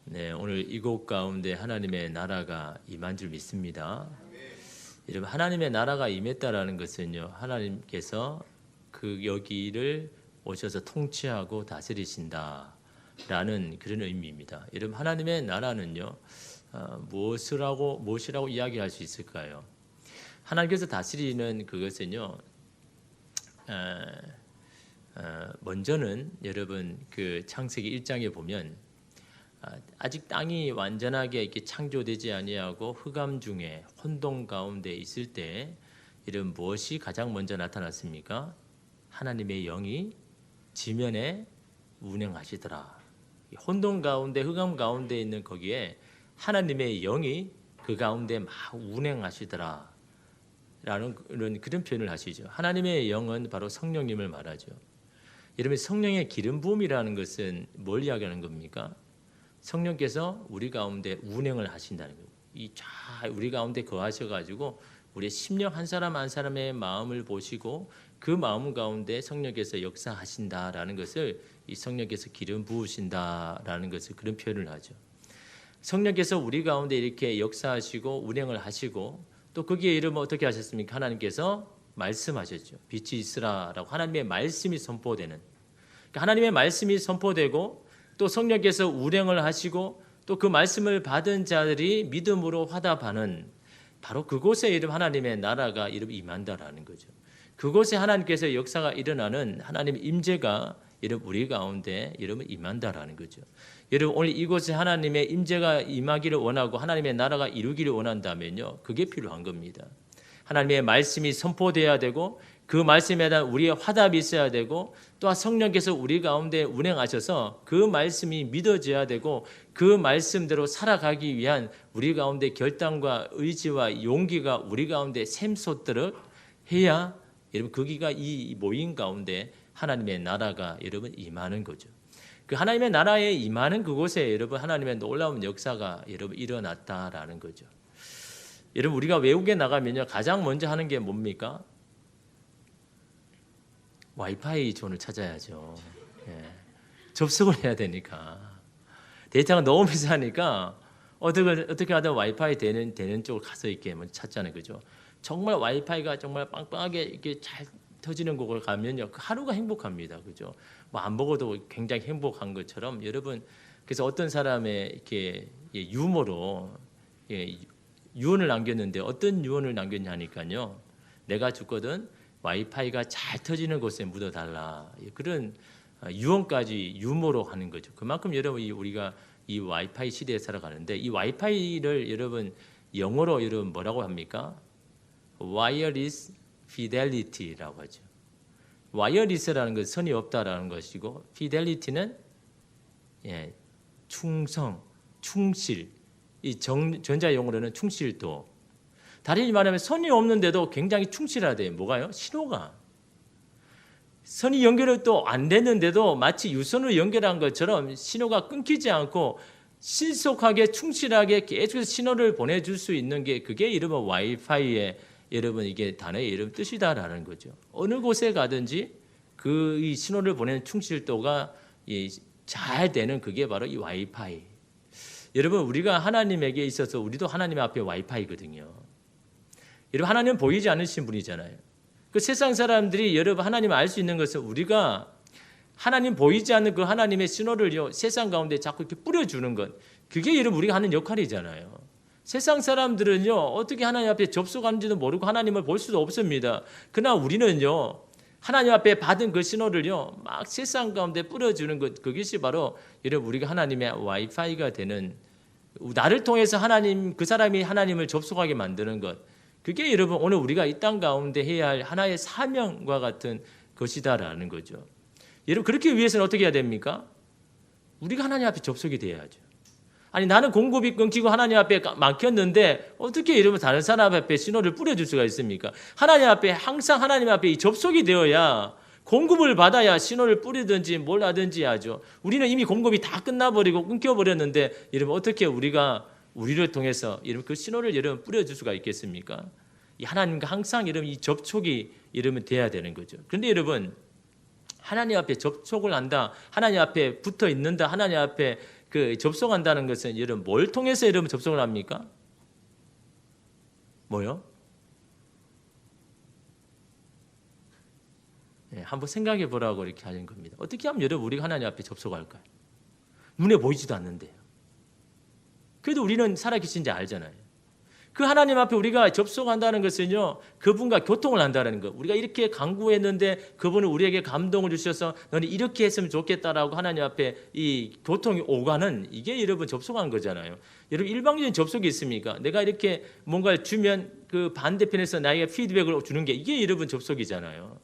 네, 오늘 이곳 가운데 하나님의 나라가 임한 줄 믿습니다. 여러분, 하나님의 나라가 임했다라는 것은요, 하나님께서 그 여기를 오셔서 통치하고 다스리신다라는 그런 의미입니다. 여러분, 하나님의 나라는요, 무엇이라고 이야기할 수 있을까요? 하나님께서 다스리는 그것은요, 먼저는 여러분 그 창세기 1장에 보면 아직 땅이 완전하게 이렇게 창조되지 아니하고 흑암 중에 혼돈 가운데 있을 때 이런 무엇이 가장 먼저 나타났습니까? 하나님의 영이 지면에 운행하시더라. 혼돈 가운데 흑암 가운데 있는 거기에 하나님의 영이 그 가운데 막 운행하시더라 라는 그런 표현을 하시죠. 하나님의 영은 바로 성령님을 말하죠. 여러분, 성령의 기름 부음이라는 것은 뭘 이야기하는 겁니까? 성령께서 우리 가운데 운행을 하신다는 거예요. 우리 가운데 거하셔가지고 우리의 심령 한 사람 한 사람의 마음을 보시고 그 마음 가운데 성령께서 역사하신다라는 것을 이 성령께서 기름 부으신다라는 것을 그런 표현을 하죠. 성령께서 우리 가운데 이렇게 역사하시고 운행을 하시고 또 거기에 이르면 어떻게 하셨습니까? 하나님께서 말씀하셨죠. 빛이 있으라라고 하나님의 말씀이 선포되는, 그러니까 하나님의 말씀이 선포되고 또 성령께서 운행을 하시고 또 그 말씀을 받은 자들이 믿음으로 화답하는 바로 그곳에 이름 하나님의 나라가 이름 임한다라는 거죠. 그곳에 하나님께서 역사가 일어나는 하나님의 임재가 이름 우리 가운데 이름은 임한다라는 거죠. 여러분, 오늘 이곳에 하나님의 임재가 임하기를 원하고 하나님의 나라가 이루기를 원한다면요, 그게 필요한 겁니다. 하나님의 말씀이 선포돼야 되고 그 말씀에 대한 우리의 화답이 있어야 되고 또한 성령께서 우리 가운데 운행하셔서 그 말씀이 믿어져야 되고 그 말씀대로 살아가기 위한 우리 가운데 결단과 의지와 용기가 우리 가운데 샘솟도록 해야 여러분 거기가 이 모임 가운데 하나님의 나라가 여러분 임하는 거죠. 그 하나님의 나라에 임하는 그곳에 여러분 하나님의 놀라운 역사가 여러분 일어났다라는 거죠. 여러분, 우리가 외국에 나가면요 가장 먼저 하는 게 뭡니까? 와이파이 존을 찾아야죠. 예. 접속을 해야 되니까 데이터가 너무 비싸니까 어떻게 하다 와이파이 되는 쪽을 가서 이렇게 찾잖아요, 그죠? 정말 와이파이가 정말 빵빵하게 이렇게 잘 터지는 곳을 가면요 그 하루가 행복합니다, 그죠? 뭐 안 먹어도 굉장히 행복한 것처럼 여러분, 그래서 어떤 사람의 이렇게 유머로 유언을 남겼는데 어떤 유언을 남겼냐니까요. 내가 죽거든 와이파이가 잘 터지는 곳에 묻어달라. 그런 유언까지 유머로 하는 거죠. 그만큼 여러분 우리가 이 와이파이 시대에 살아가는데 이 와이파이를 여러분 영어로 여러분 뭐라고 합니까? Wireless Fidelity라고 하죠. 와이어리스라는 것은 선이 없다라는 것이고 Fidelity는 충성, 충실. 이 전자용어로는 충실도. 다시 말하면 선이 없는데도 굉장히 충실하대요. 뭐가요? 신호가. 선이 연결이 또 안 됐는데도 마치 유선으로 연결한 것처럼 신호가 끊기지 않고 신속하게 충실하게 계속해서 신호를 보내줄 수 있는 게 그게 이른바 와이파이의 여러분 이게 단어의 이름 뜻이다라는 거죠. 어느 곳에 가든지 그 이 신호를 보내는 충실도가 잘 되는 그게 바로 이 와이파이. 여러분, 우리가 하나님에게 있어서 우리도 하나님 앞에 와이파이거든요. 여러분, 하나님은 보이지 않으신 분이잖아요. 그 세상 사람들이 여러분 하나님을 알 수 있는 것은 우리가 하나님 보이지 않는 그 하나님의 신호를 세상 가운데 자꾸 이렇게 뿌려주는 것, 그게 여러분 우리가 하는 역할이잖아요. 세상 사람들은요 어떻게 하나님 앞에 접속하는지도 모르고 하나님을 볼 수도 없습니다. 그러나 우리는요 하나님 앞에 받은 그 신호를요 막 세상 가운데 뿌려주는 것, 그것이 바로 여러분 우리가 하나님의 와이파이가 되는, 나를 통해서 하나님, 그 사람이 하나님을 접속하게 만드는 것, 그게 여러분 오늘 우리가 이 땅 가운데 해야 할 하나의 사명과 같은 것이다라는 거죠. 여러분, 그렇게 위해서는 어떻게 해야 됩니까? 우리가 하나님 앞에 접속이 돼야죠. 아니, 나는 공급이 끊기고 하나님 앞에 막혔는데 어떻게 이러면 다른 사람 앞에 신호를 뿌려줄 수가 있습니까? 하나님 앞에, 항상 하나님 앞에 이 접속이 되어야, 공급을 받아야 신호를 뿌리든지 뭘 하든지 하죠. 우리는 이미 공급이 다 끝나버리고 끊겨버렸는데 여러분 어떻게 우리가 우리를 통해서 여러분 그 신호를 여러분 뿌려줄 수가 있겠습니까? 이 하나님과 항상 여러분 이 접촉이 여러분 돼야 되는 거죠. 그런데 여러분 하나님 앞에 접촉을 한다, 하나님 앞에 붙어 있는다, 하나님 앞에 그 접속한다는 것은 여러분 뭘 통해서 여러분 접속을 합니까? 뭐요? 네, 한번 생각해 보라고 이렇게 하는 겁니다. 어떻게 하면 여러분 우리가 하나님 앞에 접속할까요? 눈에 보이지도 않는데요. 그래도 우리는 살아계신지 알잖아요. 그 하나님 앞에 우리가 접속한다는 것은요, 그분과 교통을 한다는 거. 우리가 이렇게 간구했는데 그분은 우리에게 감동을 주셔서 너는 이렇게 했으면 좋겠다라고 하나님 앞에 이 교통이 오가는 이게 여러분 접속한 거잖아요. 여러분 일방적인 접속이 있습니까? 내가 이렇게 뭔가를 주면 그 반대편에서 나에게 피드백을 주는 게 이게 여러분 접속이잖아요.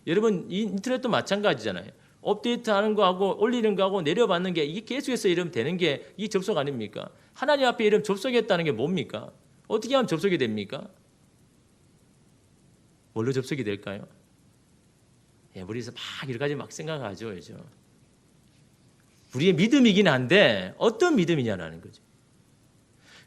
여러분 인터넷도 마찬가지잖아요. 업데이트하는 거하고 올리는 거하고 내려받는 게 이게 계속해서 이러면 되는 게 이 접속 아닙니까? 하나님 앞에 이러면 접속했다는 게 뭡니까? 어떻게 하면 접속이 됩니까? 뭘로 접속이 될까요? 머리에서 막 여러 가지 막 생각하죠. 그죠? 우리의 믿음이긴 한데 어떤 믿음이냐라는 거죠.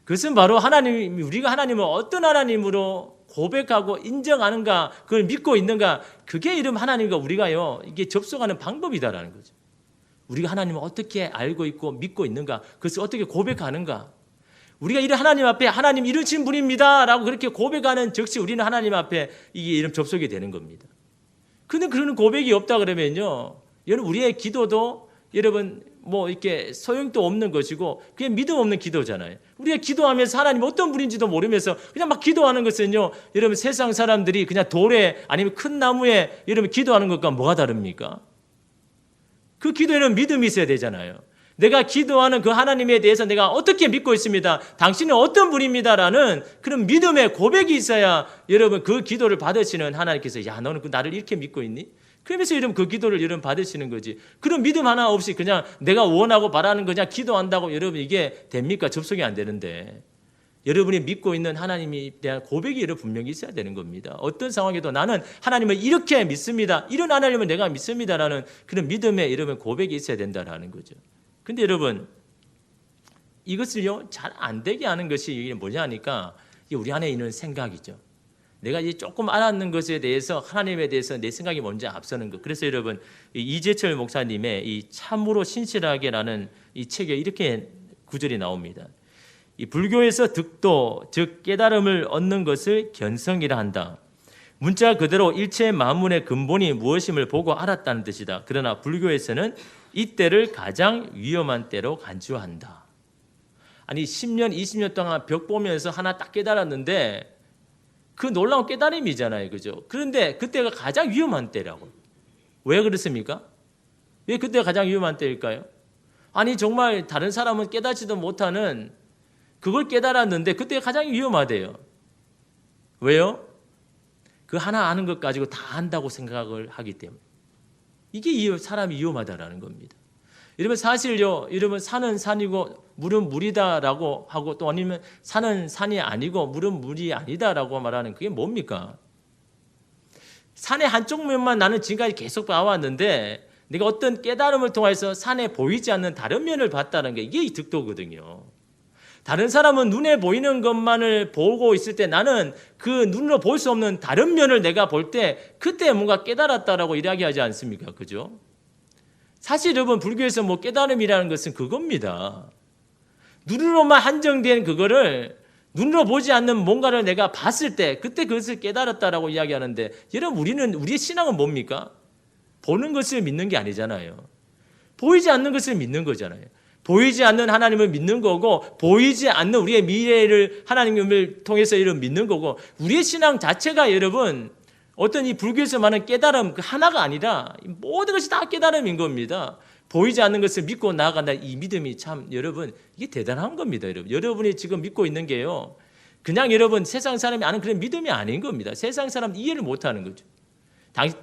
그것은 바로 우리가 하나님을 어떤 하나님으로 고백하고 인정하는가, 그걸 믿고 있는가, 그게 이름 하나님과 우리가요, 이게 접속하는 방법이다라는 거죠. 우리가 하나님을 어떻게 알고 있고 믿고 있는가, 그것을 어떻게 고백하는가. 우리가 이런 하나님 앞에 하나님 이루신 분입니다 라고 그렇게 고백하는 즉시 우리는 하나님 앞에 이게 이름 접속이 되는 겁니다. 근데 그런 고백이 없다 그러면요, 여러분 우리의 기도도 여러분 뭐 이렇게 소용도 없는 것이고 그게 믿음 없는 기도잖아요. 우리가 기도하면서 하나님 어떤 분인지도 모르면서 그냥 막 기도하는 것은요, 여러분 세상 사람들이 그냥 돌에 아니면 큰 나무에 여러분 기도하는 것과 뭐가 다릅니까? 그 기도에는 믿음이 있어야 되잖아요. 내가 기도하는 그 하나님에 대해서 내가 어떻게 믿고 있습니다. 당신은 어떤 분입니다라는 그런 믿음의 고백이 있어야 여러분 그 기도를 받으시는 하나님께서 야 너는 나를 이렇게 믿고 있니? 그러면서 여러분 그 기도를 여러분 받으시는 거지. 그런 믿음 하나 없이 그냥 내가 원하고 바라는 거 그냥 기도한다고 여러분 이게 됩니까? 접속이 안 되는데. 여러분이 믿고 있는 하나님에 대한 고백이 여러분 분명히 있어야 되는 겁니다. 어떤 상황에도 나는 하나님을 이렇게 믿습니다. 이런 하나님을 내가 믿습니다라는 그런 믿음의 여러분 고백이 있어야 된다라는 거죠. 근데 여러분 이것을요 잘 안 되게 하는 것이 뭐냐 하니까 우리 안에 있는 생각이죠. 내가 이제 조금 알았는 것에 대해서 하나님에 대해서 내 생각이 먼저 앞서는 것. 그래서 여러분 이재철 목사님의 이 참으로 신실하게라는 이 책에 이렇게 구절이 나옵니다. 이 불교에서 득도 즉 깨달음을 얻는 것을 견성이라 한다. 문자 그대로 일체 만물의 근본이 무엇임을 보고 알았다는 뜻이다. 그러나 불교에서는 이때를 가장 위험한 때로 간주한다. 아니 10년 20년 동안 벽 보면서 하나 딱 깨달았는데 그 놀라운 깨달음이잖아요. 그죠? 그런데 그때가 가장 위험한 때라고. 왜 그렇습니까? 왜 그때가 가장 위험한 때일까요? 아니 정말 다른 사람은 깨닫지도 못하는 그걸 깨달았는데 그때가 가장 위험하대요. 왜요? 그 하나 아는 것 가지고 다 안다고 생각을 하기 때문에. 이게 사람이 위험하다라는 겁니다. 여러분 사실요, 여러분 산은 산이고 물은 물이다라고 하고 또 아니면 산은 산이 아니고 물은 물이 아니다라고 말하는 그게 뭡니까? 산의 한쪽 면만 나는 지금까지 계속 봐왔는데 내가 어떤 깨달음을 통해서 산에 보이지 않는 다른 면을 봤다는 게 이게 득도거든요. 다른 사람은 눈에 보이는 것만을 보고 있을 때 나는 그 눈으로 볼 수 없는 다른 면을 내가 볼 때 그때 뭔가 깨달았다라고 이야기하지 않습니까? 그죠? 사실 여러분 불교에서 뭐 깨달음이라는 것은 그겁니다. 눈으로만 한정된 그거를 눈으로 보지 않는 뭔가를 내가 봤을 때 그때 그것을 깨달았다라고 이야기하는데 여러분 우리의 신앙은 뭡니까? 보는 것을 믿는 게 아니잖아요. 보이지 않는 것을 믿는 거잖아요. 보이지 않는 하나님을 믿는 거고 보이지 않는 우리의 미래를 하나님을 통해서 이런 믿는 거고 우리의 신앙 자체가 여러분 어떤 이 불교에서 말하는 깨달음 그 하나가 아니라 모든 것이 다 깨달음인 겁니다. 보이지 않는 것을 믿고 나아간다. 이 믿음이 참 여러분 이게 대단한 겁니다. 여러분이 지금 믿고 있는 게요. 그냥 여러분 세상 사람이 아는 그런 믿음이 아닌 겁니다. 세상 사람 이해를 못하는 거죠.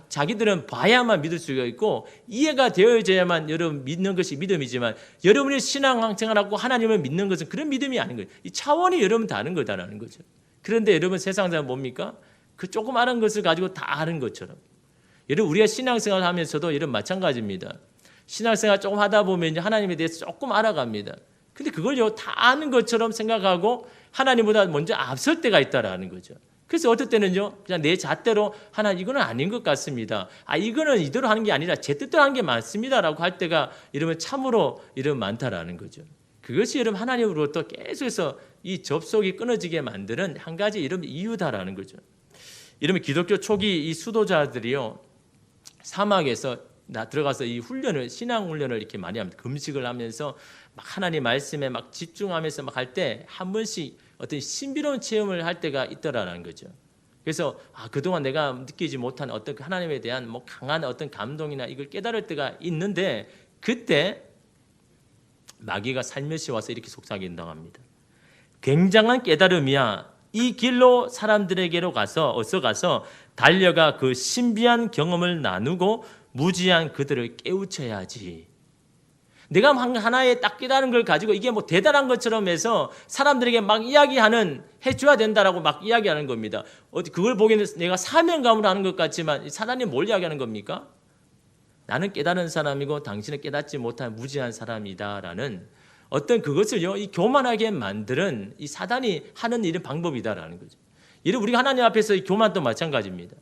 자기들은 봐야만 믿을 수가 있고 이해가 되어야만 여러분 믿는 것이 믿음이지만 여러분의 신앙생활하고 하나님을 믿는 것은 그런 믿음이 아닌 거예요. 이 차원이 여러분 다른 거다라는 거죠. 그런데 여러분 세상 사람 뭡니까? 그 조금 아는 것을 가지고 다 아는 것처럼. 여러분 우리가 신앙생활 하면서도 이런 마찬가지입니다. 신앙생활 조금 하다 보면 하나님에 대해서 조금 알아갑니다. 근데 그걸요 다 아는 것처럼 생각하고 하나님보다 먼저 앞설 때가 있다라는 거죠. 그래서 어떨 때는요, 그냥 내 잣대로 하나님 이거는 아닌 것 같습니다. 이거는 이대로 하는 게 아니라 제 뜻대로 하는 게 맞습니다라고 할 때가 이러면 참으로 이러면 많다라는 거죠. 그것이 여러분 하나님으로부터 계속해서 이 접속이 끊어지게 만드는 한 가지 이런 이유다라는 거죠. 이러면 기독교 초기 이 수도자들이요, 사막에서 들어가서 이 훈련을, 신앙 훈련을 이렇게 많이 합니다. 금식을 하면서 막 하나님 말씀에 막 집중하면서 막 할 때 한 번씩 어떤 신비로운 체험을 할 때가 있더라는 거죠. 그래서 그동안 내가 느끼지 못한 어떤 하나님에 대한 뭐 강한 어떤 감동이나 이걸 깨달을 때가 있는데, 그때 마귀가 살며시 와서 이렇게 속삭인다고 합니다. 굉장한 깨달음이야. 이 길로 사람들에게로 어서 가서 달려가 그 신비한 경험을 나누고 무지한 그들을 깨우쳐야지. 내가 하나의 딱 깨달은 걸 가지고 이게 뭐 대단한 것처럼 해서 사람들에게 막 해줘야 된다라고 막 이야기하는 겁니다. 그걸 보기에는 내가 사명감으로 하는 것 같지만 사단이 뭘 이야기하는 겁니까? 나는 깨달은 사람이고 당신은 깨닫지 못한 무지한 사람이다라는 어떤 그것을요, 이 교만하게 만드는 이 사단이 하는 이런 방법이다라는 거죠. 이런 우리가 하나님 앞에서 이 교만도 마찬가지입니다.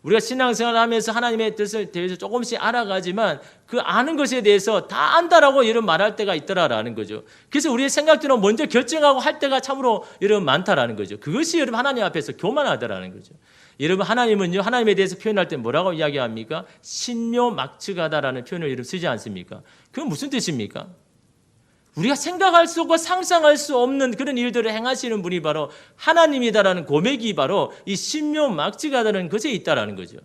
우리가 신앙생활을 하면서 하나님의 뜻을 대해서 조금씩 알아가지만 그 아는 것에 대해서 다 안다라고 이런 말할 때가 있더라라는 거죠. 그래서 우리의 생각대로 먼저 결정하고 할 때가 참으로 여러분 많다라는 거죠. 그것이 여러분 하나님 앞에서 교만하다라는 거죠. 여러분 하나님은요, 하나님에 대해서 표현할 때 뭐라고 이야기합니까? 신묘막측하다라는 표현을 여러분 쓰지 않습니까? 그건 무슨 뜻입니까? 우리가 생각할 수 없고 상상할 수 없는 그런 일들을 행하시는 분이 바로 하나님이다라는 고백이 바로 이 신묘막측하다는 것에 있다라는 거죠.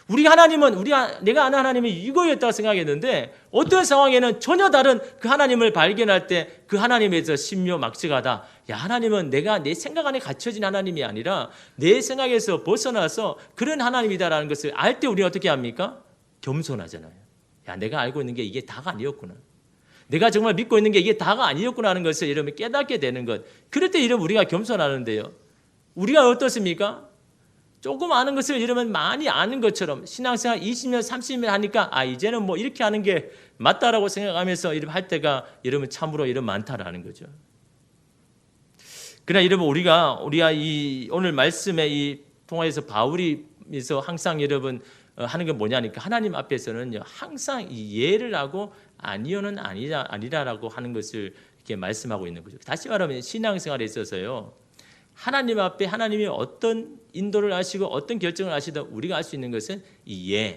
우리 하나님은 내가 아는 하나님이 이거였다고 생각했는데 어떤 상황에는 전혀 다른 그 하나님을 발견할 때 그 하나님에서 신묘막측하다. 야, 하나님은 내 생각 안에 갇혀진 하나님이 아니라 내 생각에서 벗어나서 그런 하나님이다라는 것을 알 때 우리가 어떻게 합니까? 겸손하잖아요. 야, 내가 알고 있는 게 이게 다가 아니었구나. 내가 정말 믿고 있는 게 이게 다가 아니었구나 하는 것을 여러분 깨닫게 되는 것. 그럴 때 이러면 우리가 겸손하는데요. 우리가 어떻습니까? 조금 아는 것을 여러분 많이 아는 것처럼 신앙생활 20년, 30년 하니까 이제는 뭐 이렇게 하는 게 맞다라고 생각하면서 이렇게 할 때가 여러분 참으로 이런 많다라는 거죠. 그러나 여러분 우리가 이 오늘 말씀의 이 통화에서 바울이서 항상 여러분 하는 게 뭐냐니까 하나님 앞에서는 항상 이 예를 하고 아니요는 아니라라고 하는 것을 이렇게 말씀하고 있는 거죠. 다시 말하면 신앙생활에 있어서요, 하나님 앞에 하나님이 어떤 인도를 하시고 어떤 결정을 하시든 우리가 할 수 있는 것은 이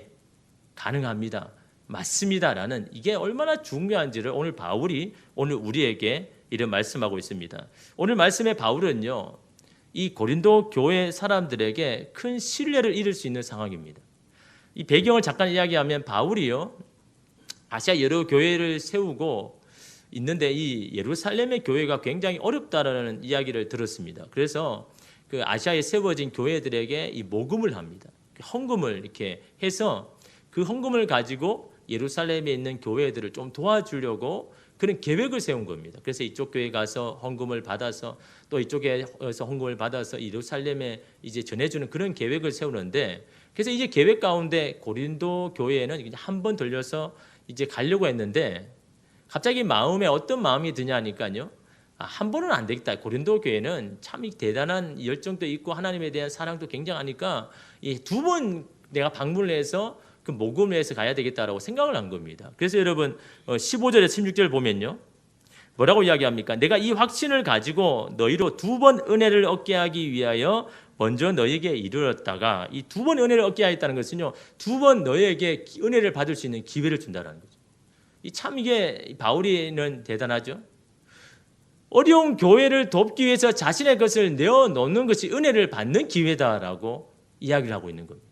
가능합니다, 맞습니다라는 이게 얼마나 중요한지를 오늘 바울이 오늘 우리에게 이런 말씀하고 있습니다. 오늘 말씀의 바울은요, 이 고린도 교회 사람들에게 큰 신뢰를 잃을 수 있는 상황입니다. 이 배경을 잠깐 이야기하면 바울이요, 아시아 여러 교회를 세우고 있는데 이 예루살렘의 교회가 굉장히 어렵다라는 이야기를 들었습니다. 그래서 그 아시아에 세워진 교회들에게 이 모금을 합니다. 헌금을 이렇게 해서 그 헌금을 가지고 예루살렘에 있는 교회들을 좀 도와주려고 그런 계획을 세운 겁니다. 그래서 이쪽 교회 가서 헌금을 받아서 또 이쪽에서 헌금을 받아서 예루살렘에 이제 전해주는 그런 계획을 세우는데, 그래서 이제 계획 가운데 고린도 교회에는 한 번 들려서 이제 가려고 했는데 갑자기 마음에 어떤 마음이 드냐니까요, 한 번은 안 되겠다. 고린도 교회는 참 대단한 열정도 있고 하나님에 대한 사랑도 굉장하니까 이 두 번 내가 방문을 해서 그 모금을 해서 가야 되겠다라고 생각을 한 겁니다. 그래서 여러분 15절에 16절 보면요, 뭐라고 이야기합니까? 내가 이 확신을 가지고 너희로 두 번 은혜를 얻게 하기 위하여 먼저 너희에게 이르렀다가, 이 두 번 은혜를 얻게 하였다는 것은요, 두 번 너희에게 은혜를 받을 수 있는 기회를 준다는 거죠. 참 이게 바울이는 대단하죠. 어려운 교회를 돕기 위해서 자신의 것을 내어놓는 것이 은혜를 받는 기회다라고 이야기를 하고 있는 겁니다.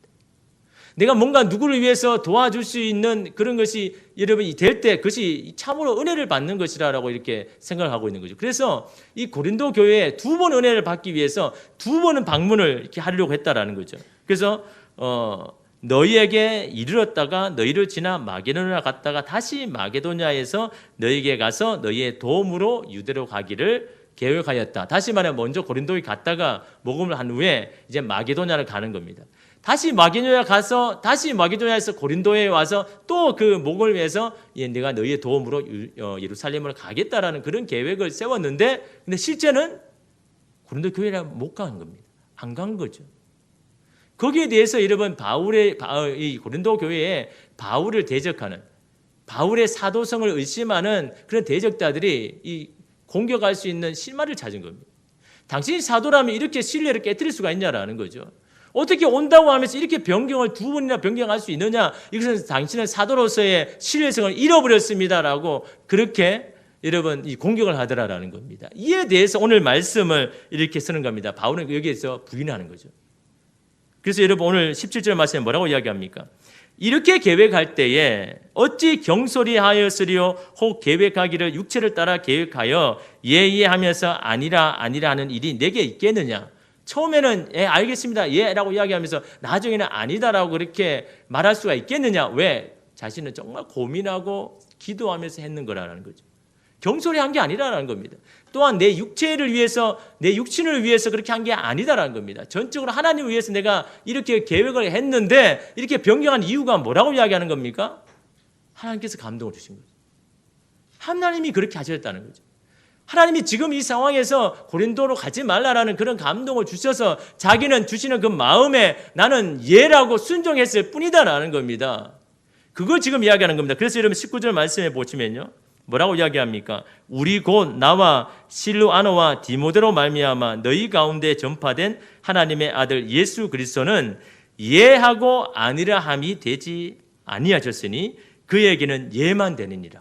내가 뭔가 누구를 위해서 도와줄 수 있는 그런 것이 여러분이 될 때 그것이 참으로 은혜를 받는 것이라고 이렇게 생각을 하고 있는 거죠. 그래서 이 고린도 교회에 두 번 은혜를 받기 위해서 두 번은 방문을 이렇게 하려고 했다라는 거죠. 그래서 너희에게 이르렀다가 너희를 지나 마게도냐 갔다가 다시 마게도냐에서 너희에게 가서 너희의 도움으로 유대로 가기를 계획하였다. 다시 말해 먼저 고린도에 갔다가 모금을 한 후에 이제 마게도냐를 가는 겁니다. 다시 마게도냐 가서 다시 마게도냐에서 고린도에 와서 또 그 모금을 위해서 내가 너희의 도움으로 예루살렘을 가겠다라는 그런 계획을 세웠는데, 근데 실제는 고린도 교회에 못 간 겁니다. 안 간 거죠. 거기에 대해서 여러분 이 고린도 교회에 바울을 대적하는, 바울의 사도성을 의심하는 그런 대적자들이 이 공격할 수 있는 실마리를 찾은 겁니다. 당신이 사도라면 이렇게 신뢰를 깨뜨릴 수가 있냐라는 거죠. 어떻게 온다고 하면서 이렇게 변경을 2번이나 변경할 수 있느냐? 이것은 당신은 사도로서의 신뢰성을 잃어버렸습니다라고 그렇게 여러분 이 공격을 하더라라는 겁니다. 이에 대해서 오늘 말씀을 이렇게 쓰는 겁니다. 바울은 여기에서 부인하는 거죠. 그래서 여러분 오늘 17절 말씀에 뭐라고 이야기합니까? 이렇게 계획할 때에 어찌 경솔이하였으리요? 혹 계획하기를 육체를 따라 계획하여 예하면서 아니라 하는 일이 내게 있겠느냐? 처음에는 알겠습니다. 라고 이야기하면서 나중에는 아니다라고 그렇게 말할 수가 있겠느냐? 왜? 자신은 정말 고민하고 기도하면서 했는 거라는 거죠. 경솔히 한 게 아니라는 겁니다. 또한 내 육체를 위해서, 내 육신을 위해서 그렇게 한 게 아니다라는 겁니다. 전적으로 하나님을 위해서 내가 이렇게 계획을 했는데 이렇게 변경한 이유가 뭐라고 이야기하는 겁니까? 하나님께서 감동을 주신 거죠. 하나님이 그렇게 하셨다는 거죠. 하나님이 지금 이 상황에서 고린도로 가지 말라라는 그런 감동을 주셔서 자기는 주시는 그 마음에 나는 예라고 순종했을 뿐이다라는 겁니다. 그걸 지금 이야기하는 겁니다. 그래서 여러분 19절 말씀해 보시면요. 뭐라고 이야기합니까? 우리 곧 나와 실루아노와 디모데로 말미암아 너희 가운데 전파된 하나님의 아들 예수 그리스도는 예하고 아니라 함이 되지 아니하셨으니 그에게는 예만 되느니라.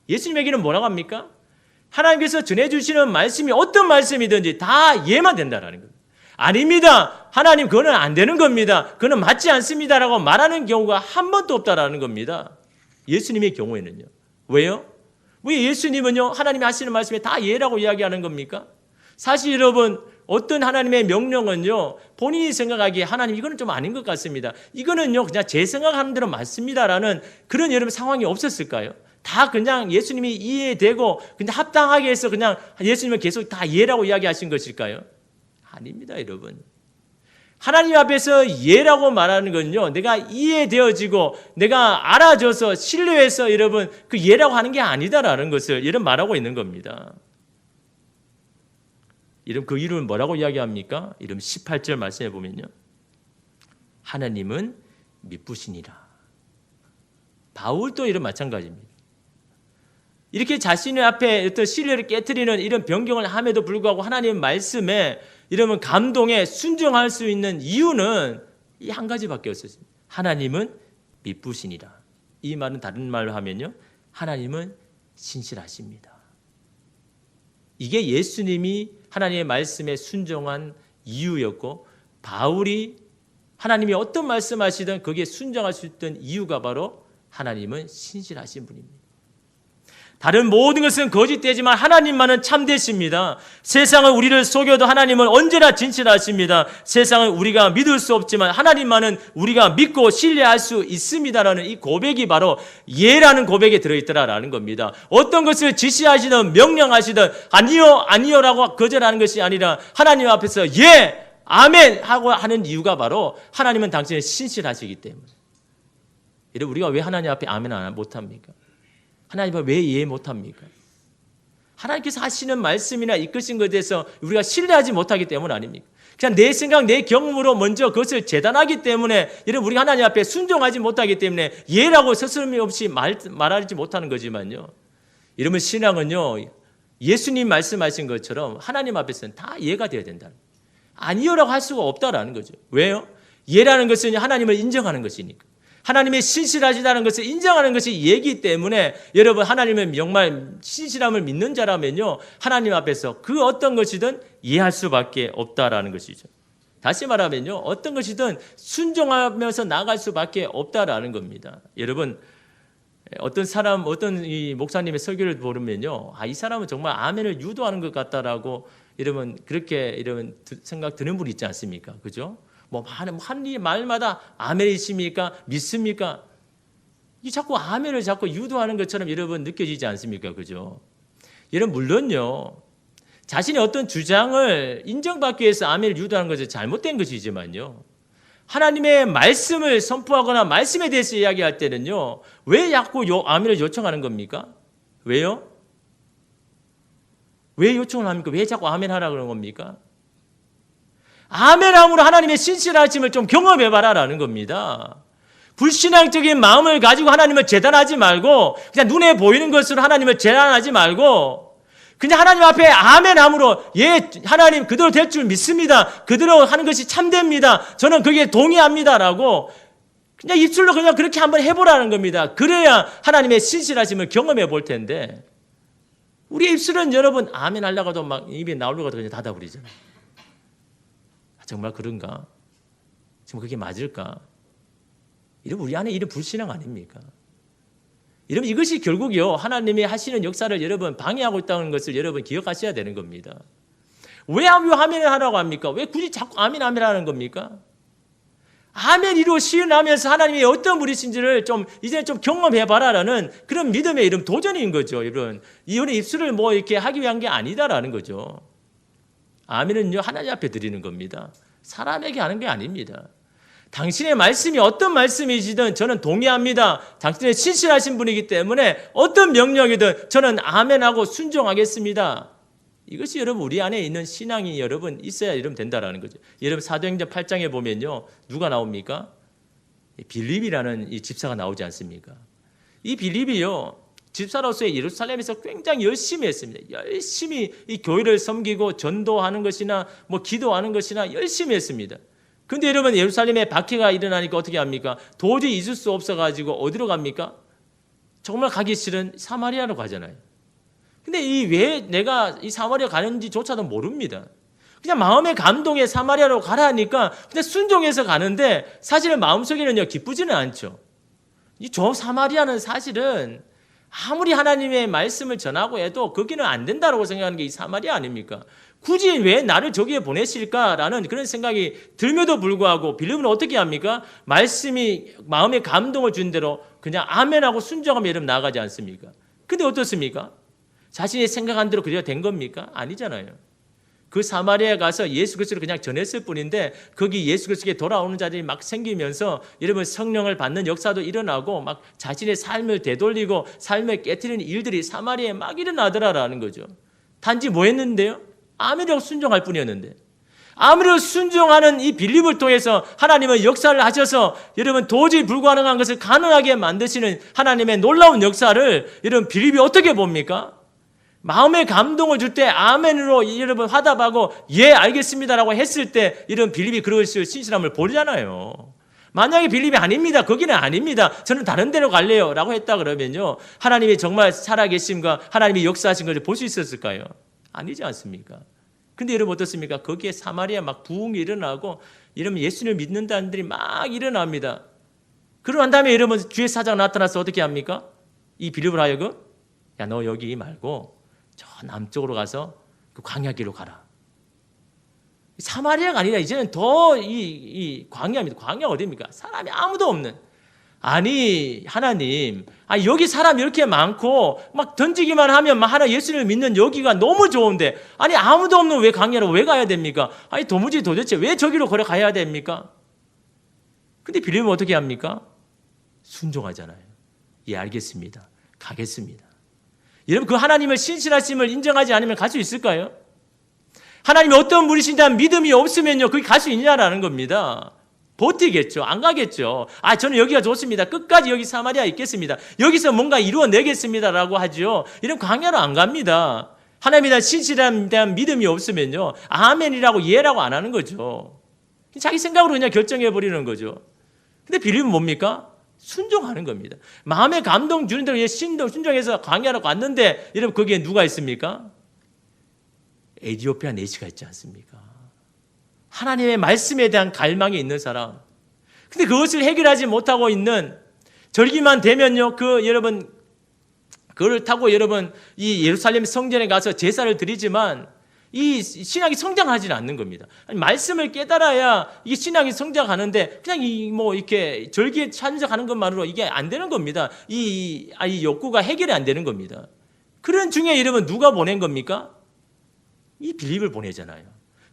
예수님에게는 뭐라고 합니까? 하나님께서 전해주시는 말씀이 어떤 말씀이든지 다 예만 된다라는 겁니다. 아닙니다. 하나님 그거는 안 되는 겁니다. 그거는 맞지 않습니다라고 말하는 경우가 한 번도 없다라는 겁니다. 예수님의 경우에는요. 왜요? 왜 예수님은요 하나님이 하시는 말씀에 다 예라고 이야기하는 겁니까? 사실 여러분 어떤 하나님의 명령은요 본인이 생각하기에 하나님 이거는 좀 아닌 것 같습니다. 이거는요 그냥 제 생각하는 대로 맞습니다라는 그런 여러분 상황이 없었을까요? 다 그냥 예수님이 이해되고 그냥 합당하게 해서 그냥 예수님은 계속 다 예라고 이야기하신 것일까요? 아닙니다, 여러분. 하나님 앞에서 예라고 말하는 건요, 내가 이해되어지고 내가 알아줘서 신뢰해서 여러분 그 예라고 하는 게 아니다라는 것을 이런 말하고 있는 겁니다. 이름 그 이름은 뭐라고 이야기합니까? 이름 18절 말씀해 보면요, 하나님은 미쁘시니라. 바울도 이런 마찬가지입니다. 이렇게 자신의 앞에 어떤 신뢰를 깨트리는 이런 변경을 함에도 불구하고 하나님의 말씀에 이러면 감동에 순종할 수 있는 이유는 이 한 가지밖에 없었습니다. 하나님은 미쁘시니라. 이 말은 다른 말로 하면요, 하나님은 신실하십니다. 이게 예수님이 하나님의 말씀에 순종한 이유였고, 바울이 하나님이 어떤 말씀하시든 거기에 순종할 수 있던 이유가 바로 하나님은 신실하신 분입니다. 다른 모든 것은 거짓되지만 하나님만은 참되십니다. 세상은 우리를 속여도 하나님은 언제나 진실하십니다. 세상은 우리가 믿을 수 없지만 하나님만은 우리가 믿고 신뢰할 수 있습니다라는 이 고백이 바로 예라는 고백에 들어있더라라는 겁니다. 어떤 것을 지시하시든 명령하시든 아니요라고 거절하는 것이 아니라 하나님 앞에서 예, 아멘 하고 하는 이유가 바로 하나님은 당신이 신실하시기 때문에. 여러분 우리가 왜 하나님 앞에 아멘 못합니까? 하나님 왜 이해 못합니까? 하나님께서 하시는 말씀이나 이끄신 것에 대해서 우리가 신뢰하지 못하기 때문 아닙니까? 그냥 내 생각, 내 경험으로 먼저 그것을 재단하기 때문에 여러분 우리 하나님 앞에 순종하지 못하기 때문에 예라고 서슴이 없이 말하지 못하는 거지만요. 여러분 신앙은요, 예수님 말씀하신 것처럼 하나님 앞에서는 다 예가 되어야 된다. 아니요라고 할 수가 없다라는 거죠. 왜요? 예라는 것은 하나님을 인정하는 것이니까. 하나님의 신실하시다는 것을 인정하는 것이 예기 때문에 여러분 하나님의 정말 신실함을 믿는 자라면요, 하나님 앞에서 그 어떤 것이든 이해할 수밖에 없다라는 것이죠. 다시 말하면요, 어떤 것이든 순종하면서 나아갈 수밖에 없다라는 겁니다. 여러분 어떤 이 목사님의 설교를 들으면요, 이 사람은 정말 아멘을 유도하는 것 같다라고 여러분 그렇게 여러분 생각 드는 분 있지 않습니까? 그죠? 한 말마다 아멘이십니까? 믿습니까? 이 자꾸 아멘을 자꾸 유도하는 것처럼 여러분 느껴지지 않습니까? 그죠? 여러분 물론요, 자신의 어떤 주장을 인정받기 위해서 아멘을 유도하는 것은 잘못된 것이지만요, 하나님의 말씀을 선포하거나 말씀에 대해서 이야기할 때는요, 왜 자꾸 아멘을 요청하는 겁니까? 왜요? 왜 요청을 합니까? 왜 자꾸 아멘 하라 그러는 겁니까? 아멘함으로 하나님의 신실하심을 좀 경험해봐라라는 겁니다. 불신앙적인 마음을 가지고 하나님을 재단하지 말고 그냥 눈에 보이는 것으로 하나님을 재단하지 말고 그냥 하나님 앞에 아멘함으로 예 하나님 그대로 될 줄 믿습니다. 그대로 하는 것이 참됩니다. 저는 거기에 동의합니다라고 그냥 입술로 그냥 그렇게 한번 해보라는 겁니다. 그래야 하나님의 신실하심을 경험해 볼 텐데 우리의 입술은 여러분 아멘 하려고도 막 입에 나오려고도 그냥 닫아버리잖아요. 정말 그런가? 지금 그게 맞을까? 여러분 우리 안에 이런 불신앙 아닙니까? 여러분 이것이 결국요 하나님이 하시는 역사를 여러분 방해하고 있다는 것을 여러분 기억하셔야 되는 겁니다. 왜 아멘을 하라고 합니까? 왜 굳이 자꾸 아멘 하는 겁니까? 아멘 이루어 시인하면서 하나님이 어떤 분이신지를 좀 이제 좀 경험해봐라라는 그런 믿음의 이름 도전인 거죠. 여러분 이혼의 입술을 뭐 이렇게 하기 위한 게 아니다라는 거죠. 아멘은요 하나님 앞에 드리는 겁니다. 사람에게 하는 게 아닙니다. 당신의 말씀이 어떤 말씀이시든 저는 동의합니다. 당신의 신실하신 분이기 때문에 어떤 명령이든 저는 아멘하고 순종하겠습니다. 이것이 여러분 우리 안에 있는 신앙이 여러분 있어야 여러분 된다라는 거죠. 여러분 사도행전 8장에 보면요 누가 나옵니까? 빌립이라는 이 집사가 나오지 않습니까? 이 빌립이요 집사로서의 예루살렘에서 굉장히 열심히 했습니다. 열심히 이 교회를 섬기고 전도하는 것이나 뭐 기도하는 것이나 열심히 했습니다. 근데 여러분 예루살렘에 박해가 일어나니까 어떻게 합니까? 도저히 있을 수 없어가지고 어디로 갑니까? 정말 가기 싫은 사마리아로 가잖아요. 근데 왜 내가 이 사마리아 가는지조차도 모릅니다. 그냥 마음의 감동에 사마리아로 가라 하니까 그냥 순종해서 가는데 사실은 마음속에는요 기쁘지는 않죠. 저 사마리아는 사실은 아무리 하나님의 말씀을 전하고 해도 거기는 안 된다고 생각하는 게 이 사마리아 아닙니까? 굳이 왜 나를 저기에 보내실까라는 그런 생각이 들면도 불구하고 빌립은 어떻게 합니까? 말씀이 마음에 감동을 준 대로 그냥 아멘하고 순종하며 여러분 나아가지 않습니까? 근데 어떻습니까? 자신이 생각한 대로 그래야 된 겁니까? 아니잖아요. 그 사마리아에 가서 예수 그리스도를 그냥 전했을 뿐인데 거기 예수 그리스도께 돌아오는 자들이 막 생기면서 여러분 성령을 받는 역사도 일어나고 막 자신의 삶을 되돌리고 삶을 깨트리는 일들이 사마리아에 막 일어나더라라는 거죠. 단지 뭐 했는데요? 아멘이라고 순종할 뿐이었는데 아무래도 순종하는 이 빌립을 통해서 하나님은 역사를 하셔서 여러분 도저히 불가능한 것을 가능하게 만드시는 하나님의 놀라운 역사를 여러분 빌립이 어떻게 봅니까? 마음의 감동을 줄 때 아멘으로 여러분 화답하고 예 알겠습니다라고 했을 때 이런 빌립이 그럴 신실함을 보잖아요. 만약에 빌립이 아닙니다. 거기는 아닙니다. 저는 다른 데로 갈래요 라고 했다 그러면요 하나님이 정말 살아계심과 하나님이 역사하신 것을 볼 수 있었을까요? 아니지 않습니까? 근데 여러분 어떻습니까? 거기에 사마리아 막 부흥이 일어나고 이러면 예수님을 믿는다는 들이 막 일어납니다. 그러고 난 다음에 여러분 주의 사자가 나타나서 어떻게 합니까? 이 빌립을 하여금 야 너 여기 말고 저 남쪽으로 가서 그 광야길로 가라. 사마리아가 아니라 이제는 더 이 광야입니다. 광야가 어디입니까? 사람이 아무도 없는. 아니 하나님 여기 사람 이렇게 많고 막 던지기만 하면 막 하나 예수를 믿는 여기가 너무 좋은데 아니 아무도 없는 왜 광야로 왜 가야 됩니까? 아니 도대체 왜 저기로 걸어가야 됩니까? 근데 빌립은 어떻게 합니까? 순종하잖아요. 예 알겠습니다. 가겠습니다. 여러분 그 하나님의 신실하심을 인정하지 않으면 갈 수 있을까요? 하나님이 어떤 분이신지 믿음이 없으면요 거기 갈 수 있냐라는 겁니다. 버티겠죠. 안 가겠죠. 저는 여기가 좋습니다. 끝까지 여기 사마리아에 있겠습니다. 여기서 뭔가 이루어내겠습니다라고 하죠. 이런 광야로 안 갑니다. 하나님에 대한 신실함에 대한 믿음이 없으면요 아멘이라고 예라고 안 하는 거죠. 자기 생각으로 그냥 결정해버리는 거죠. 근데 빌립은 뭡니까? 순종하는 겁니다. 마음에 감동 주는 대로 순종해서 광야로 갔는데 여러분 거기에 누가 있습니까? 에티오피아 내시가 있지 않습니까? 하나님의 말씀에 대한 갈망이 있는 사람. 근데 그것을 해결하지 못하고 있는 절기만 되면요 여러분 그걸 타고 여러분 이 예루살렘 성전에 가서 제사를 드리지만 이 신앙이 성장하지는 않는 겁니다. 아니, 말씀을 깨달아야 이게 신앙이 성장하는데 그냥 이렇게 절기에 찬석하는 것만으로 이게 안 되는 겁니다. 이 욕구가 해결이 안 되는 겁니다. 그런 중에 여러분 누가 보낸 겁니까? 이 빌립을 보내잖아요.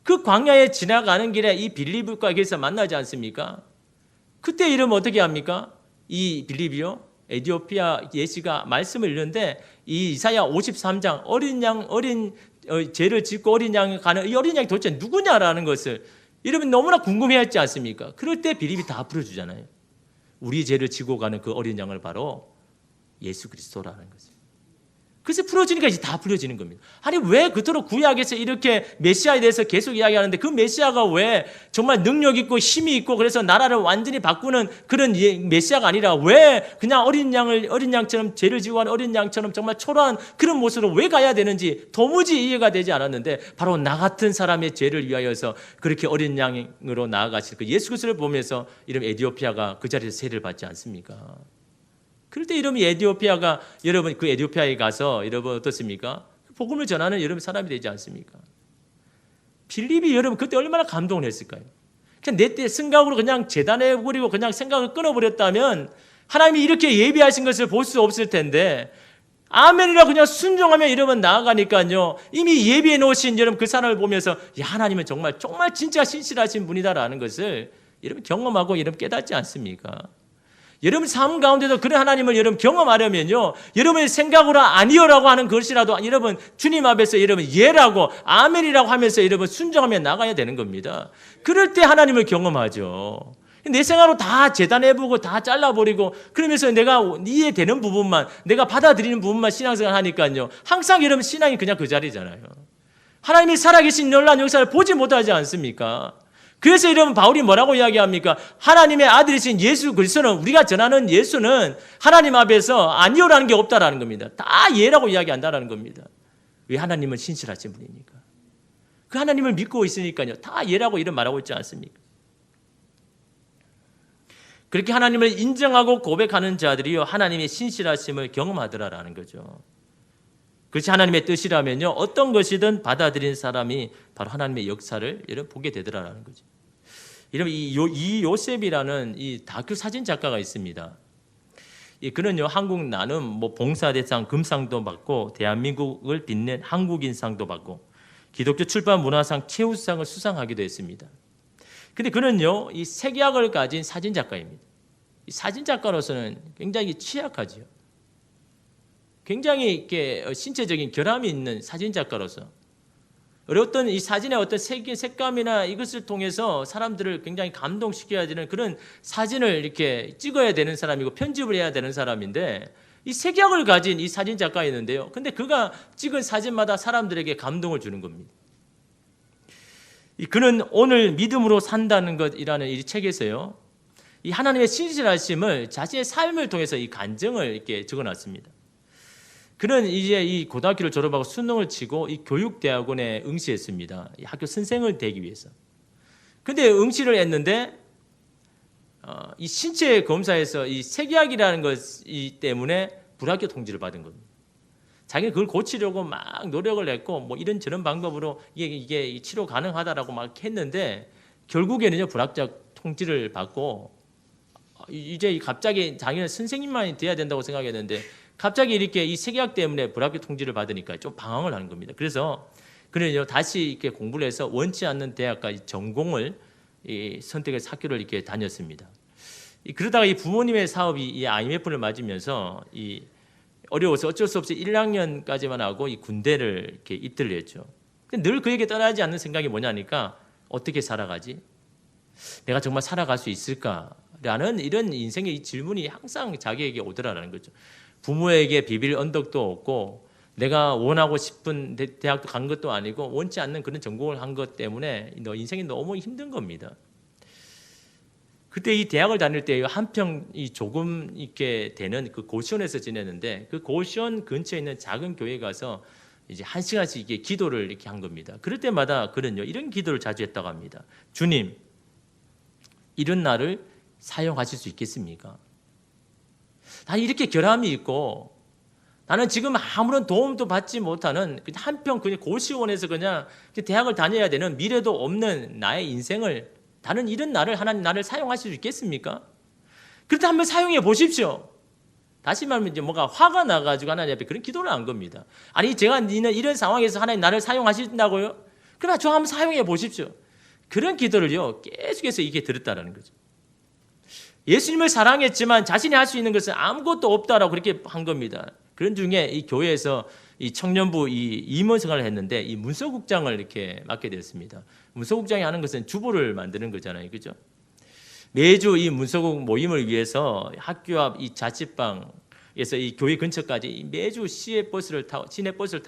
그 광야에 지나가는 길에 이 빌립과 거기서 만나지 않습니까? 그때 이러면 어떻게 합니까? 이 빌립이요 에티오피아 예시가 말씀을 읽는데 이 이사야 53장 어린 죄를 짓고 어린 양이 가는 이 어린 양이 도대체 누구냐라는 것을 여러분 너무나 궁금해했지 않습니까? 그럴 때 비리비 다 풀어주잖아요. 우리 죄를 지고 가는 그 어린 양을 바로 예수 그리스도라는 거죠. 그래서 풀어지니까 이제 다 풀어지는 겁니다. 아니 왜 그토록 구약에서 이렇게 메시아에 대해서 계속 이야기하는데 그 메시아가 왜 정말 능력 있고 힘이 있고 그래서 나라를 완전히 바꾸는 그런 메시아가 아니라 왜 그냥 어린 양처럼 죄를 지고 가는 어린 양처럼 정말 초라한 그런 모습으로 왜 가야 되는지 도무지 이해가 되지 않았는데 바로 나 같은 사람의 죄를 위하여서 그렇게 어린 양으로 나아가실 그 예수 그리스도를 보면서 이런 에디오피아가 그 자리에서 세례를 받지 않습니까? 그럴 때 여러분 에디오피아가 여러분 그 에디오피아에 가서 여러분 어떻습니까? 복음을 전하는 여러분 사람이 되지 않습니까? 빌립이 여러분 그때 얼마나 감동을 했을까요? 그냥 내 때 생각으로 그냥 재단해 버리고 그냥 생각을 끊어버렸다면 하나님이 이렇게 예비하신 것을 볼 수 없을 텐데 아멘이라 그냥 순종하며 여러분 나아가니까요 이미 예비해 놓으신 여러분 그 사람을 보면서 야 하나님은 정말 진짜 신실하신 분이다라는 것을 여러분 경험하고 여러분 깨닫지 않습니까? 여러분 삶 가운데도 그런 하나님을 여러분 경험하려면요 여러분의 생각으로 아니요라고 하는 것이라도 여러분 주님 앞에서 여러분 예라고 아멘이라고 하면서 여러분 순종하며 나가야 되는 겁니다. 그럴 때 하나님을 경험하죠. 내 생각으로 다 재단해보고 다 잘라버리고 그러면서 내가 이해되는 부분만 내가 받아들이는 부분만 신앙생활 하니까요 항상 여러분 신앙이 그냥 그 자리잖아요. 하나님이 살아계신 놀라운 역사를 보지 못하지 않습니까? 그래서 여러분 바울이 뭐라고 이야기합니까? 하나님의 아들이신 예수 그리스도는 우리가 전하는 예수는 하나님 앞에서 아니요라는 게 없다라는 겁니다. 다 예라고 이야기한다라는 겁니다. 왜? 하나님은 신실하신 분이니까. 그 하나님을 믿고 있으니까요. 다 예라고 이런 말하고 있지 않습니까? 그렇게 하나님을 인정하고 고백하는 자들이요 하나님의 신실하심을 경험하더라라는 거죠. 그것이 하나님의 뜻이라면요 어떤 것이든 받아들인 사람이 바로 하나님의 역사를 여러분 보게 되더라라는 거죠. 여러분 이 요셉이라는 이 다큐 사진 작가가 있습니다. 그는요 한국 나눔 봉사대상 금상도 받고 대한민국을 빛낸 한국인상도 받고 기독교 출판 문화상 최우수상을 수상하기도 했습니다. 근데 그는요 이 색약을 가진 사진 작가입니다. 이 사진 작가로서는 굉장히 취약하지요. 굉장히 이렇게 신체적인 결함이 있는 사진 작가로서 어떤 이 사진의 어떤 색감이나 이것을 통해서 사람들을 굉장히 감동시켜야 되는 그런 사진을 이렇게 찍어야 되는 사람이고 편집을 해야 되는 사람인데 이 색약을 가진 이 사진 작가였는데요. 근데 그가 찍은 사진마다 사람들에게 감동을 주는 겁니다. 그는 오늘 믿음으로 산다는 것이라는 이 책에서요. 이 하나님의 신실하심을 자신의 삶을 통해서 이 간증을 이렇게 적어놨습니다. 그는 이제 이 고등학교를 졸업하고 수능을 치고 이 교육대학원에 응시했습니다. 이 학교 선생을 되기 위해서. 근데 응시를 했는데 이 신체 검사에서 이 색약이라는 것 때문에 불합격 통지를 받은 겁니다. 자기는 그걸 고치려고 막 노력을 했고 이런저런 방법으로 이게 치료 가능하다라고 막 했는데 결국에는요 불합격 통지를 받고 이제 갑자기 자기는 선생님만 돼야 된다고 생각했는데 갑자기 이렇게 이 색약 때문에 불합격 통지를 받으니까 좀 방황을 하는 겁니다. 그래서 그는요 다시 이렇게 공부를 해서 원치 않는 대학까지 전공을 선택해서 학교를 이렇게 다녔습니다. 그러다가 이 부모님의 사업이 이 IMF를 맞으면서 이 어려워서 어쩔 수 없이 1학년까지만 하고 이 군대를 이렇게 입대를 했죠. 근데 늘 그에게 떠나지 않는 생각이 뭐냐니까 어떻게 살아가지? 내가 정말 살아갈 수 있을까라는 이런 인생의 이 질문이 항상 자기에게 오더라라는 거죠. 부모에게 비빌 언덕도 없고 내가 원하고 싶은 대학도 간 것도 아니고 원치 않는 그런 전공을 한 것 때문에 너 인생이 너무 힘든 겁니다. 그때 이 대학을 다닐 때 한평이 조금 있게 되는 그 고시원에서 지냈는데 그 고시원 근처에 있는 작은 교회에 가서 이제 1시간씩 이렇게 기도를 이렇게 한 겁니다. 그럴 때마다 그는요 이런 기도를 자주 했다고 합니다. 주님, 이런 나를 사용하실 수 있겠습니까? 나는 이렇게 결함이 있고 나는 지금 아무런 도움도 받지 못하는 한평 그냥 고시원에서 그냥 대학을 다녀야 되는 미래도 없는 나의 인생을 나는 이런 나를 하나님 나를 사용하실 수 있겠습니까? 그렇다 한번 사용해 보십시오. 다시 말하면 이제 뭐가 화가 나가지고 하나님 앞에 그런 기도를 한 겁니다. 아니 제가 이런 상황에서 하나님 나를 사용하신다고요? 그러나 저 한번 사용해 보십시오. 그런 기도를요 계속해서 이게 들었다라는 거죠. 예수님을 사랑했지만 자신이 할 수 있는 것은 아무것도 없다라고 그렇게 한 겁니다. 그런 중에 이 교회에서 이 청년부 이 임원 생활을 했는데 이 문서국장을 이렇게 맡게 되었습니다. 문서국장이 하는 것은 주보를 만드는 거잖아요, 그죠? 매주 이 문서국 모임을 위해서 학교 앞 이 자취방에서 이 교회 근처까지 매주 시내 버스를 타고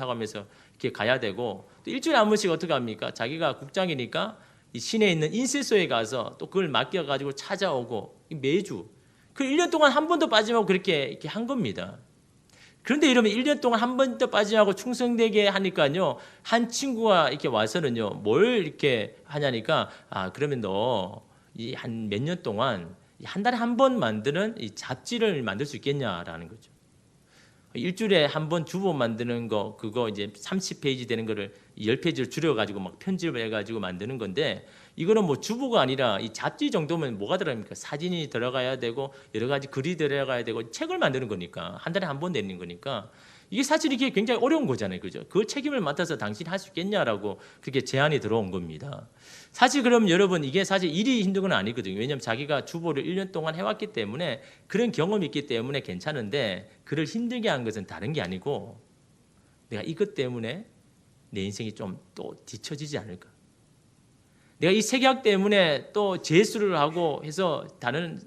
가면서 이렇게 가야 되고, 또 일주일에 한 번씩 어떻게 합니까? 자기가 국장이니까 이 시내에 있는 인쇄소에 가서 또 그걸 맡겨가지고 찾아오고, 매주 그 1년 동안 한 번도 빠짐없고 그렇게 이렇게 한 겁니다. 그런데 이러면 1년 동안 한 번도 빠짐하고 충성되게 하니까요, 한 친구가 이렇게 와서는요, 뭘 이렇게 하냐니까, 그러면 너 이 한 몇 년 동안 한 달에 한 번 만드는 이 잡지를 만들 수 있겠냐라는 거죠. 일주일에 한 번 주보 만드는 거, 그거 이제 30페이지 되는 거를 10페이지를 줄여가지고 막 편집을 해가지고 만드는 건데, 이거는 뭐 주보가 아니라 이 잡지 정도면 뭐가 들어갑니까? 사진이 들어가야 되고 여러 가지 글이 들어가야 되고 책을 만드는 거니까, 한 달에 한 번 내는 거니까 이게 사실 이게 굉장히 어려운 거잖아요, 그죠? 그 책임을 맡아서 당신이 할 수 있겠냐라고 그렇게 제안이 들어온 겁니다. 사실 그럼 여러분, 이게 사실 일이 힘든 건 아니거든요. 왜냐하면 자기가 주보를 1년 동안 해왔기 때문에, 그런 경험이 있기 때문에 괜찮은데, 그를 힘들게 한 것은 다른 게 아니고, 내가 이것 때문에 내 인생이 좀 또 뒤처지지 않을까. 내가 이 색약 때문에 또 재수를 하고 해서 다른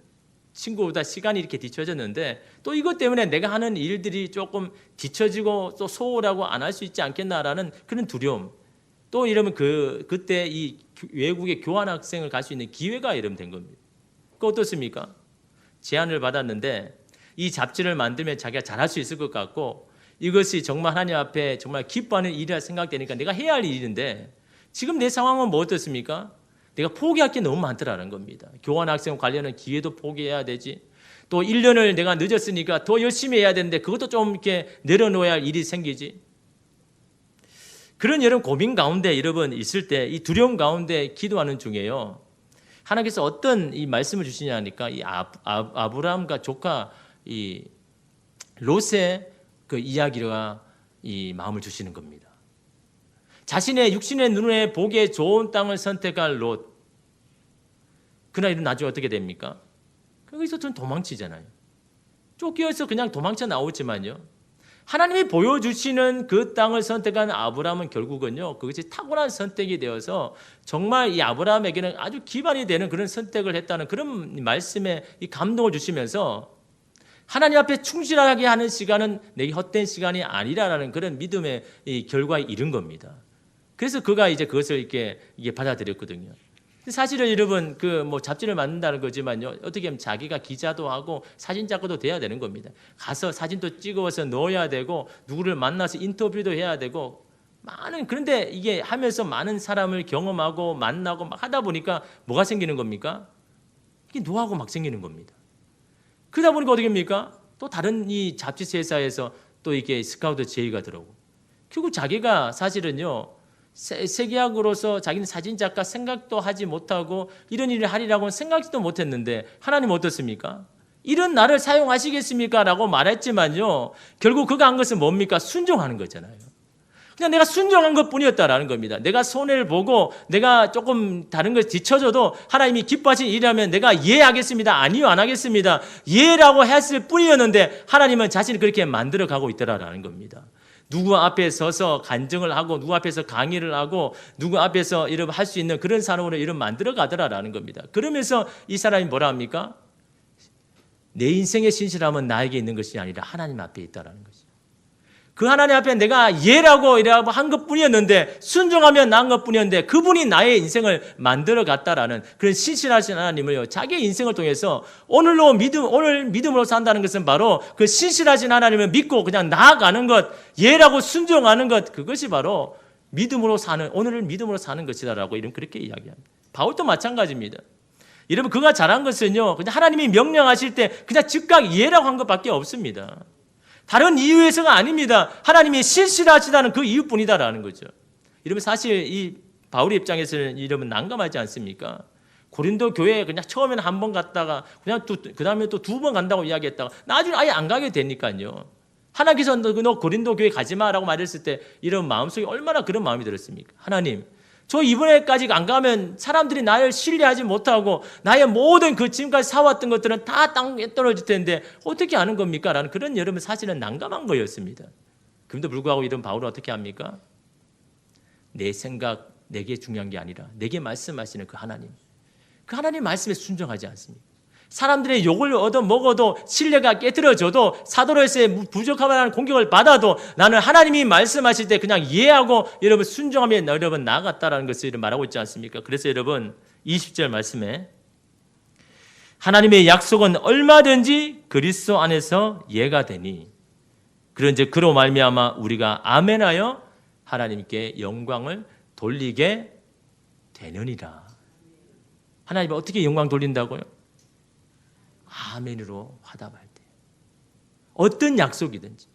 친구보다 시간이 이렇게 뒤처졌는데, 또 이것 때문에 내가 하는 일들이 조금 뒤처지고 또 소홀하고 안 할 수 있지 않겠나라는 그런 두려움. 또 이러면 그때 이 외국에 교환학생을 갈 수 있는 기회가 이러면 된 겁니다. 그 어떻습니까? 제안을 받았는데 이 잡지를 만들면 자기가 잘할 수 있을 것 같고, 이것이 정말 하나님 앞에 정말 기뻐하는 일이라 생각되니까 내가 해야 할 일인데, 지금 내 상황은 뭐 어떻습니까? 내가 포기할 게 너무 많더라는 겁니다. 교환학생 관련한 기회도 포기해야 되지, 또 1년을 내가 늦었으니까 더 열심히 해야 되는데 그것도 좀 이렇게 내려놓아야 할 일이 생기지. 그런 여러분 고민 가운데 여러분 있을 때, 이 두려움 가운데 기도하는 중에요, 하나님께서 어떤 이 말씀을 주시냐니까, 이 아브라함과 조카 이 롯의 그 이야기가 이 마음을 주시는 겁니다. 자신의 육신의 눈에 보기에 좋은 땅을 선택할 롯, 그러나 이런 나중에 어떻게 됩니까? 거기서 전 도망치잖아요. 쫓겨서 그냥 도망쳐 나오지만요, 하나님이 보여주시는 그 땅을 선택한 아브라함은 결국은요, 그것이 탁월한 선택이 되어서 정말 이 아브라함에게는 아주 기반이 되는 그런 선택을 했다는 그런 말씀에 이 감동을 주시면서, 하나님 앞에 충실하게 하는 시간은 내게 헛된 시간이 아니라라는 그런 믿음의 이 결과에 이른 겁니다. 그래서 그가 이제 그것을 이게 받아들였거든요. 사실은 여러분, 그 뭐 잡지를 만든다는 거지만요, 어떻게 하면 자기가 기자도 하고 사진 작가도 돼야 되는 겁니다. 가서 사진도 찍어서 넣어야 되고, 누구를 만나서 인터뷰도 해야 되고, 그런데 이게 하면서 많은 사람을 경험하고 만나고 막 하다 보니까 뭐가 생기는 겁니까? 이게 노하우가 막 생기는 겁니다. 그러다 보니까 어떻게 합니까? 또 다른 이 잡지 회사에서 또 이게 스카우트 제의가 들어오고, 결국 자기가 사실은요, 세계학으로서 자기는 사진작가 생각도 하지 못하고 이런 일을 하리라고는 생각지도 못했는데, 하나님 어떻습니까? 이런 나를 사용하시겠습니까? 라고 말했지만요, 결국 그가 한 것은 뭡니까? 순종하는 거잖아요. 그냥 내가 순종한 것뿐이었다라는 겁니다. 내가 손해를 보고 내가 조금 다른 걸 뒤쳐져도 하나님이 기뻐하신 일이라면 내가 예 하겠습니다, 아니요 안 하겠습니다, 예라고 했을 뿐이었는데, 하나님은 자신을 그렇게 만들어가고 있더라라는 겁니다. 누구 앞에 서서 간증을 하고, 누구 앞에서 강의를 하고, 누구 앞에서 이런 할 수 있는 그런 사람으로 이런 만들어 가더라라는 겁니다. 그러면서 이 사람이 뭐라 합니까? 내 인생의 신실함은 나에게 있는 것이 아니라 하나님 앞에 있다라는 것이죠. 그 하나님 앞에 내가 예라고 이라고 한 것뿐이었는데, 순종하면 난 것뿐이었는데, 그분이 나의 인생을 만들어 갔다라는 그런 신실하신 하나님을요, 자기의 인생을 통해서 오늘 믿음으로 산다는 것은 바로 그 신실하신 하나님을 믿고 그냥 나아가는 것, 예라고 순종하는 것, 그것이 바로 믿음으로 사는, 오늘을 믿음으로 사는 것이다라고 이런 그렇게 이야기합니다. 바울도 마찬가지입니다. 여러분, 그가 잘한 것은요, 그냥 하나님이 명령하실 때 그냥 즉각 예라고 한 것밖에 없습니다. 다른 이유에서가 아닙니다. 하나님이 신실하시다는 그 이유뿐이다라는 거죠. 여러분, 사실 이 바울의 입장에서는 이러면 난감하지 않습니까? 고린도 교회에 그냥 처음에는 한 번 갔다가 그냥 그 다음에 또 2번 간다고 이야기했다가 나중에 아예 안 가게 되니까요. 하나님께서 너 고린도 교회 가지 마라고 말했을 때 이런 마음속에 얼마나 그런 마음이 들었습니까? 하나님, 저 이번에까지 안 가면 사람들이 나를 신뢰하지 못하고 나의 모든 그 지금까지 사왔던 것들은 다 땅에 떨어질 텐데 어떻게 하는 겁니까? 라는 그런 여러분 사실은 난감한 거였습니다. 그럼에도 불구하고 이런 바울은 어떻게 합니까? 내 생각, 내게 중요한 게 아니라 내게 말씀하시는 그 하나님 말씀에 순종하지 않습니까? 사람들의 욕을 얻어 먹어도 신뢰가 깨트려져도 사도로서의 부족함이라는 공격을 받아도 나는 하나님이 말씀하실 때 그냥 이해하고 여러분 순종하며 여러분 나아갔다라는 것을 말하고 있지 않습니까? 그래서 여러분 20절 말씀에 하나님의 약속은 얼마든지 그리스도 안에서 예가 되니 그런즉 그로 말미암아 우리가 아멘하여 하나님께 영광을 돌리게 되느니라. 하나님이 어떻게 영광 돌린다고요? 아멘으로 화답할 때. 어떤 약속이든지.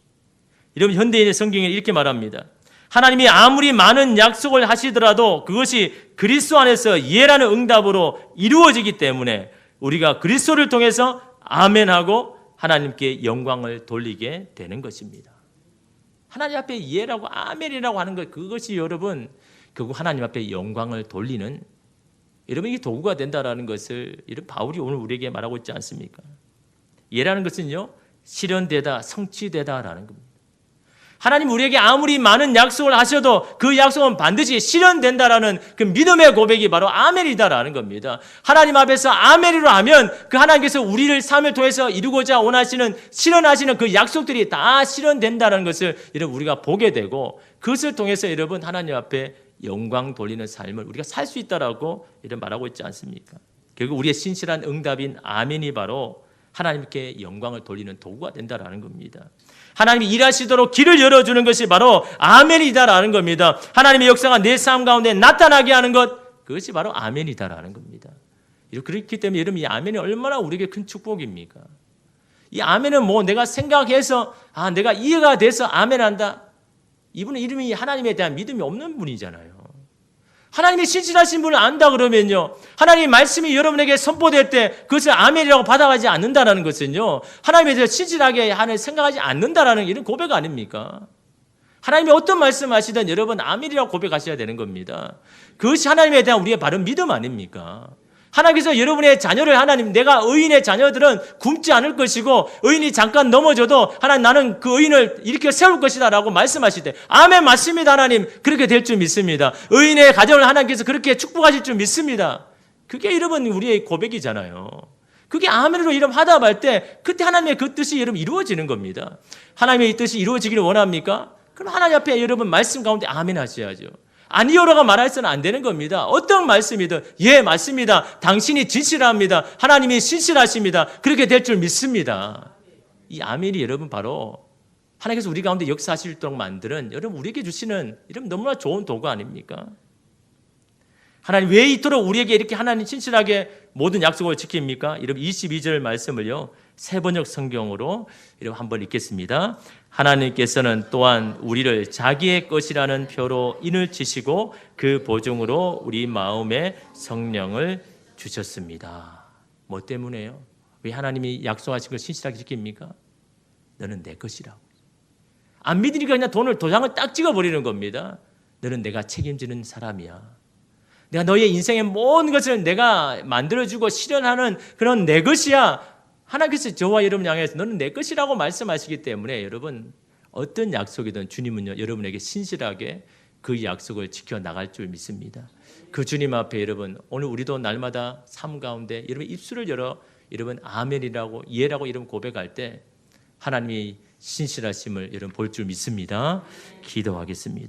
여러분 현대인의 성경에 이렇게 말합니다. 하나님이 아무리 많은 약속을 하시더라도 그것이 그리스도 안에서 예라는 응답으로 이루어지기 때문에 우리가 그리스도를 통해서 아멘하고 하나님께 영광을 돌리게 되는 것입니다. 하나님 앞에 예라고 아멘이라고 하는 것, 그것이 여러분 결국 하나님 앞에 영광을 돌리는 여러분 이게 도구가 된다라는 것을 이런 바울이 오늘 우리에게 말하고 있지 않습니까? 예라는 것은요 실현되다, 성취되다라는 겁니다. 하나님 우리에게 아무리 많은 약속을 하셔도 그 약속은 반드시 실현된다라는 그 믿음의 고백이 바로 아멘이다라는 겁니다. 하나님 앞에서 아멘으로 하면 그 하나님께서 우리를 삶을 통해서 이루고자 원하시는 실현하시는 그 약속들이 다 실현된다는 것을 여러분 우리가 보게 되고 그것을 통해서 여러분 하나님 앞에 영광 돌리는 삶을 우리가 살 수 있다라고 이런 말하고 있지 않습니까? 결국 우리의 신실한 응답인 아멘이 바로 하나님께 영광을 돌리는 도구가 된다라는 겁니다. 하나님이 일하시도록 길을 열어주는 것이 바로 아멘이다라는 겁니다. 하나님의 역사가 내 삶 가운데 나타나게 하는 것, 그것이 바로 아멘이다라는 겁니다. 그렇기 때문에 여러분 이 아멘이 얼마나 우리에게 큰 축복입니까? 이 아멘은 뭐 내가 생각해서 내가 이해가 돼서 아멘한다. 이분은 이름이 하나님에 대한 믿음이 없는 분이잖아요. 하나님이 신실하신 분을 안다 그러면요, 하나님의 말씀이 여러분에게 선포될 때 그것을 아멘이라고 받아가지 않는다라는 것은요, 하나님에 대해서 신실하게 생각하지 않는다라는 이런 고백 아닙니까? 하나님이 어떤 말씀하시든 여러분 아멘이라고 고백하셔야 되는 겁니다. 그것이 하나님에 대한 우리의 바른 믿음 아닙니까? 하나님께서 여러분의 자녀를 내가 의인의 자녀들은 굶지 않을 것이고 의인이 잠깐 넘어져도 하나님 나는 그 의인을 일으켜 세울 것이다 라고 말씀하실 때 아멘 맞습니다. 하나님 그렇게 될 줄 믿습니다. 의인의 가정을 하나님께서 그렇게 축복하실 줄 믿습니다. 그게 여러분 우리의 고백이잖아요. 그게 아멘으로 이름 화답할 때 그때 하나님의 그 뜻이 여러분 이루어지는 겁니다. 하나님의 이 뜻이 이루어지기를 원합니까? 그럼 하나님 앞에 여러분 말씀 가운데 아멘 하셔야죠. 아니요라고 말해서는 안 되는 겁니다. 어떤 말씀이든 예 맞습니다. 당신이 진실합니다. 하나님이 신실하십니다. 그렇게 될 줄 믿습니다. 이 아멘이 여러분 바로 하나님께서 우리 가운데 역사하실 수 있도록 만드는 여러분 우리에게 주시는 이런 너무나 좋은 도구 아닙니까? 하나님 왜 이토록 우리에게 이렇게 하나님 신실하게 모든 약속을 지킵니까? 여러분 22절 말씀을요 세번역 성경으로 여러분 한번 읽겠습니다. 하나님께서는 또한 우리를 자기의 것이라는 표로 인을 치시고 그 보증으로 우리 마음에 성령을 주셨습니다. 뭐 때문에요? 왜 하나님이 약속하신 걸 신실하게 지킵니까? 너는 내 것이라고. 안 믿으니까 그냥 도장을 딱 찍어버리는 겁니다. 너는 내가 책임지는 사람이야. 내가 너의 인생의 모든 것을 내가 만들어주고 실현하는 그런 내 것이야. 하나님께서 저와 여러분 향해서 너는 내 것이라고 말씀하시기 때문에 여러분 어떤 약속이든 주님은요 여러분에게 신실하게 그 약속을 지켜나갈 줄 믿습니다. 그 주님 앞에 여러분 오늘 우리도 날마다 삶 가운데 여러분 입술을 열어 여러분 아멘이라고 예라고 이름 고백할 때 하나님이 신실하심을 여러분 볼 줄 믿습니다. 기도하겠습니다.